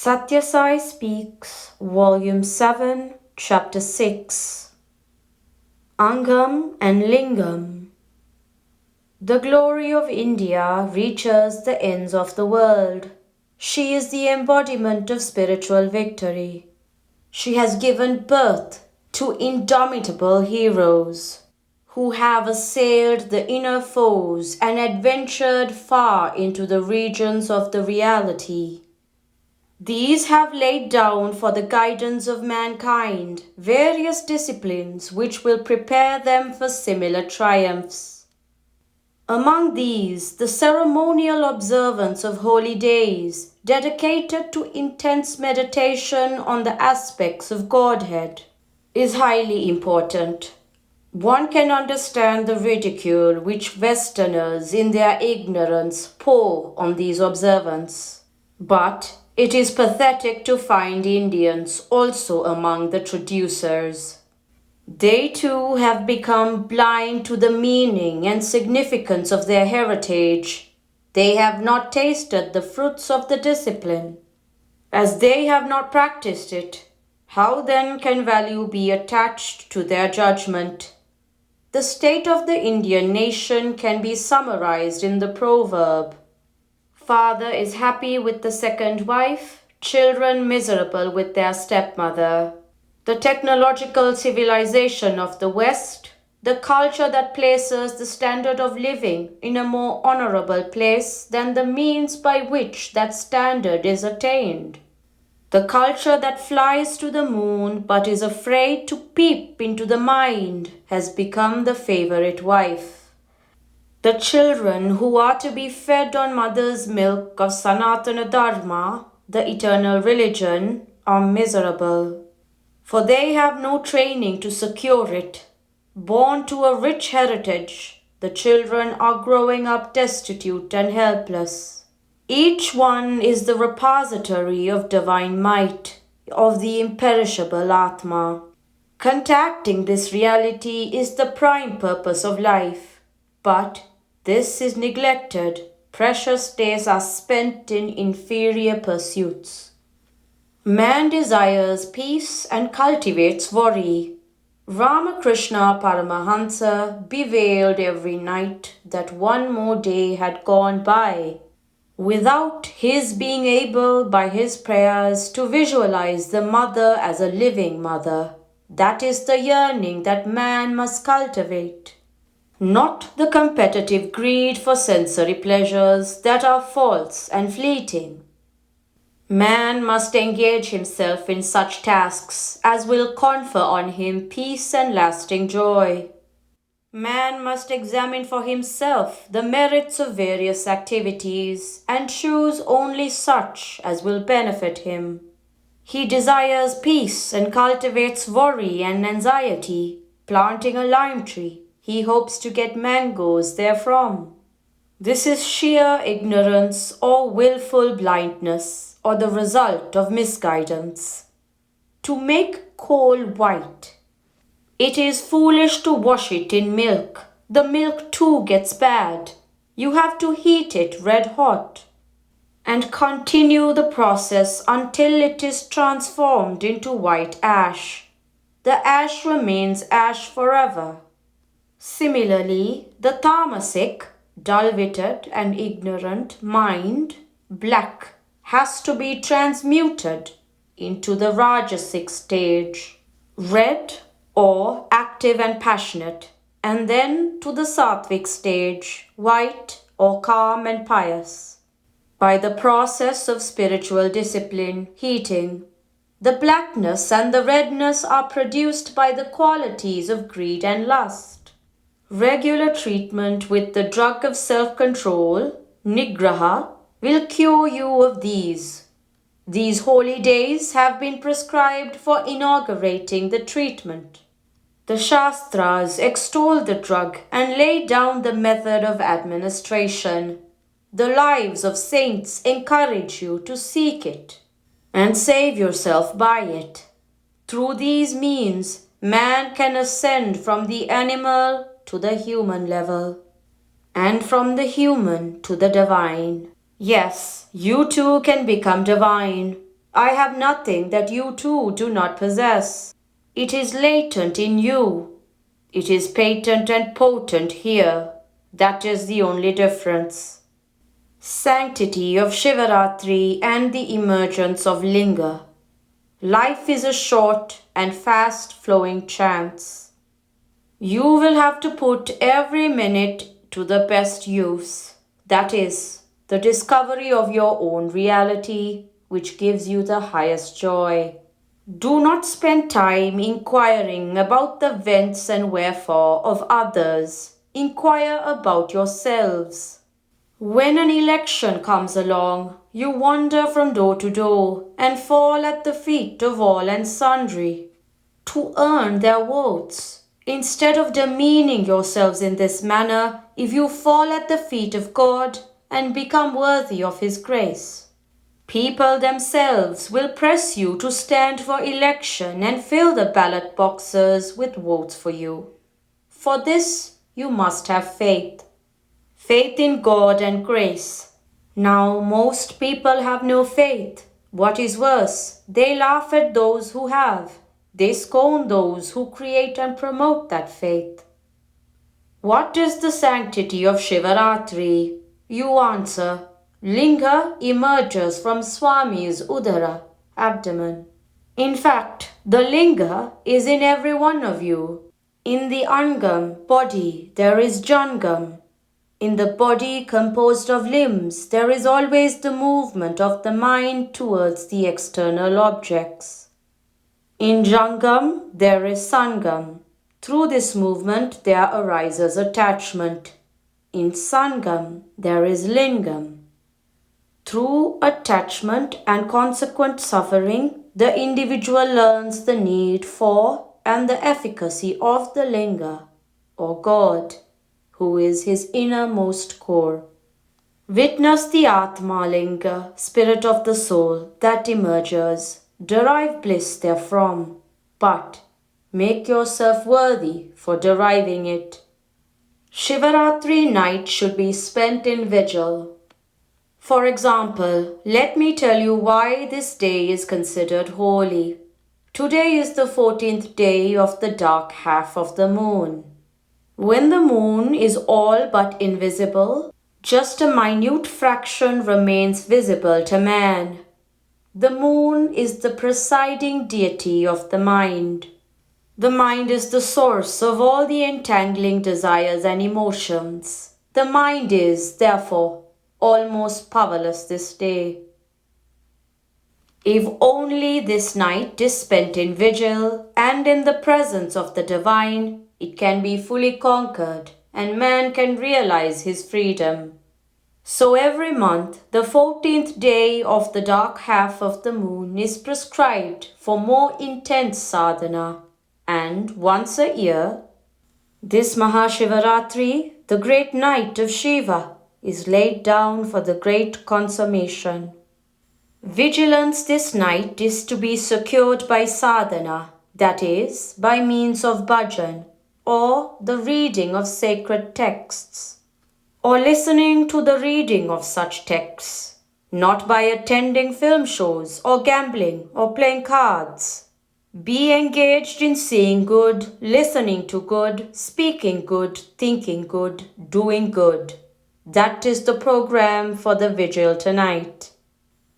Sathya Sai Speaks, Volume 7, Chapter 6. Angam and Lingam. The glory of India reaches the ends of the world. She is the embodiment of spiritual victory. She has given birth to indomitable heroes who have assailed the inner foes and adventured far into the regions of the reality. These have laid down for the guidance of mankind various disciplines which will prepare them for similar triumphs. Among these, the ceremonial observance of holy days dedicated to intense meditation on the aspects of Godhead is highly important. One can understand the ridicule which Westerners in their ignorance pour on these observances, but it is pathetic to find Indians also among the traducers. They too have become blind to the meaning and significance of their heritage. They have not tasted the fruits of the discipline. As they have not practiced it, how then can value be attached to their judgment? The state of the Indian nation can be summarized in the proverb, "Father is happy with the second wife, children miserable with their stepmother." The technological civilization of the West, the culture that places the standard of living in a more honorable place than the means by which that standard is attained. The culture that flies to the moon but is afraid to peep into the mind has become the favorite wife. The children who are to be fed on mother's milk of Sanatana Dharma, the eternal religion, are miserable, for they have no training to secure it. Born to a rich heritage, the children are growing up destitute and helpless. Each one is the repository of divine might, of the imperishable Atma. Contacting this reality is the prime purpose of life, but this is neglected. Precious days are spent in inferior pursuits. Man desires peace and cultivates worry. Ramakrishna Paramahansa bewailed every night that one more day had gone by without his being able by his prayers to visualize the mother as a living mother. That is the yearning that man must cultivate, not the competitive greed for sensory pleasures that are false and fleeting. Man must engage himself in such tasks as will confer on him peace and lasting joy. Man must examine for himself the merits of various activities and choose only such as will benefit him. He desires peace and cultivates worry and anxiety. Planting a lime tree, he hopes to get mangoes therefrom. This is sheer ignorance or willful blindness, or the result of misguidance. To make coal white, it is foolish to wash it in milk. The milk too gets bad. You have to heat it red hot and continue the process until it is transformed into white ash. The ash remains ash forever. Similarly, the tamasic, dull-witted and ignorant mind, black, has to be transmuted into the rajasic stage, red or active and passionate, and then to the sattvic stage, white or calm and pious. By the process of spiritual discipline, heating, the blackness and the redness are produced by the qualities of greed and lust. Regular treatment with the drug of self-control, nigraha, will cure you of these. These holy days have been prescribed for inaugurating the treatment. The Shastras extol the drug and lay down the method of administration. The lives of saints encourage you to seek it and save yourself by it. Through these means, man can ascend from the animal to the human level, and from the human to the divine. Yes, you too can become divine. I have nothing that you too do not possess. It is latent in you. It is patent and potent here. That is the only difference. Sanctity of Shivaratri and the emergence of Linga. Life is a short and fast-flowing chance. You will have to put every minute to the best use. That is, the discovery of your own reality, which gives you the highest joy. Do not spend time inquiring about the whence and wherefore of others. Inquire about yourselves. When an election comes along, you wander from door to door and fall at the feet of all and sundry to earn their votes. Instead of demeaning yourselves in this manner, if you fall at the feet of God and become worthy of His grace, people themselves will press you to stand for election and fill the ballot boxes with votes for you. For this, you must have faith. Faith in God and grace. Now, most people have no faith. What is worse, they laugh at those who have. They scorn those who create and promote that faith. What is the sanctity of Shivaratri? You answer, Linga emerges from Swami's Udara, abdomen. In fact, the Linga is in every one of you. In the Angam, body, there is Jangam. In the body composed of limbs, there is always the movement of the mind towards the external objects. In Jangam, there is Sangam. Through this movement, there arises attachment. In Sangam, there is Lingam. Through attachment and consequent suffering, the individual learns the need for and the efficacy of the Linga, or God, who is his innermost core. Witness the Atma Linga, spirit of the soul, that emerges. Derive bliss therefrom, but make yourself worthy for deriving it. Shivaratri night should be spent in vigil. For example, let me tell you why this day is considered holy. Today is the 14th day of the dark half of the moon. When the moon is all but invisible, just a minute fraction remains visible to man. The moon is the presiding deity of the mind. The mind is the source of all the entangling desires and emotions. The mind is, therefore, almost powerless this day. If only this night is spent in vigil and in the presence of the divine, it can be fully conquered and man can realize his freedom. So every month, the 14th day of the dark half of the moon is prescribed for more intense sadhana, and once a year, this Mahashivaratri, the great night of Shiva, is laid down for the great consummation. Vigilance this night is to be secured by sadhana, that is, by means of bhajan, or the reading of sacred texts, or listening to the reading of such texts, not by attending film shows or gambling or playing cards. Be engaged in seeing good, listening to good, speaking good, thinking good, doing good. That is the program for the vigil tonight.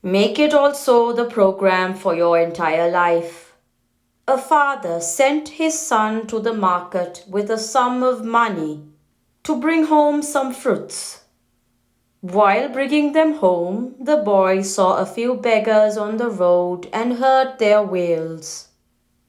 Make it also the program for your entire life. A father sent his son to the market with a sum of money to bring home some fruits. While bringing them home, the boy saw a few beggars on the road and heard their wails.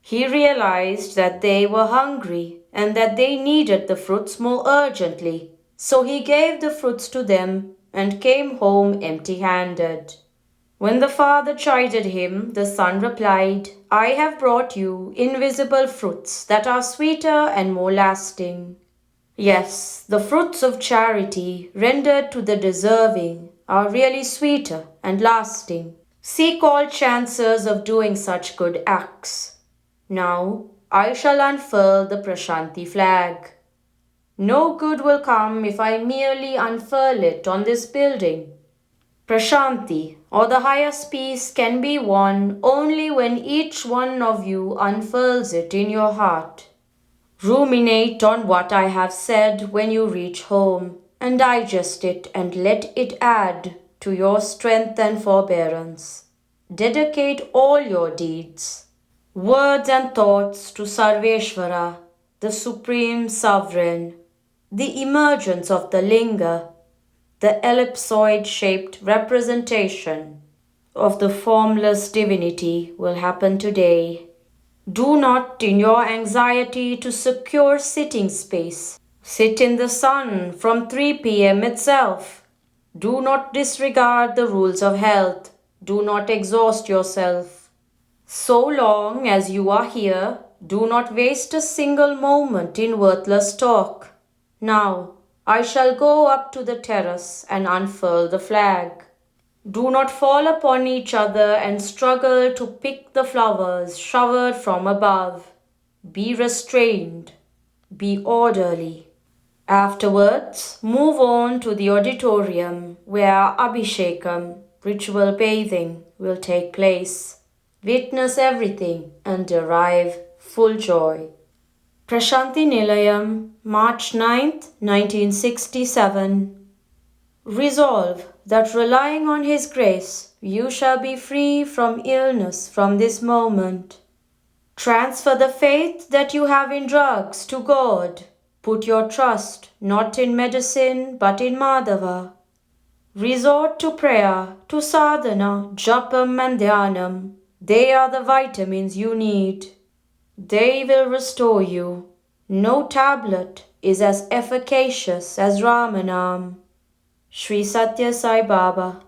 He realized that they were hungry and that they needed the fruits more urgently, so he gave the fruits to them and came home empty-handed. When the father chided him, the son replied, I have brought you invisible fruits that are sweeter and more lasting. Yes, the fruits of charity rendered to the deserving are really sweeter and lasting. Seek all chances of doing such good acts. Now, I shall unfurl the Prashanti flag. No good will come if I merely unfurl it on this building. Prashanti, or the highest peace, can be won only when each one of you unfurls it in your heart. Ruminate on what I have said when you reach home, and digest it and let it add to your strength and forbearance. Dedicate all your deeds, words and thoughts to Sarveshvara, the Supreme Sovereign. The emergence of the Linga, the ellipsoid-shaped representation of the formless divinity, will happen today. Do not, in your anxiety to secure sitting space, sit in the sun from 3 p.m. itself. Do not disregard the rules of health. Do not exhaust yourself. So long as you are here, do not waste a single moment in worthless talk. Now, I shall go up to the terrace and unfurl the flag. Do not fall upon each other and struggle to pick the flowers showered from above. Be restrained. Be orderly. Afterwards, move on to the auditorium where Abhishekam, ritual bathing, will take place. Witness everything and derive full joy. Prashanti Nilayam, March 9th, 1967. Resolve that relying on His grace, you shall be free from illness from this moment. Transfer the faith that you have in drugs to God. Put your trust not in medicine but in Madhava. Resort to prayer, to sadhana, japam and dhyanam. They are the vitamins you need. They will restore you. No tablet is as efficacious as Ramanam. Shri Sathya Sai Baba.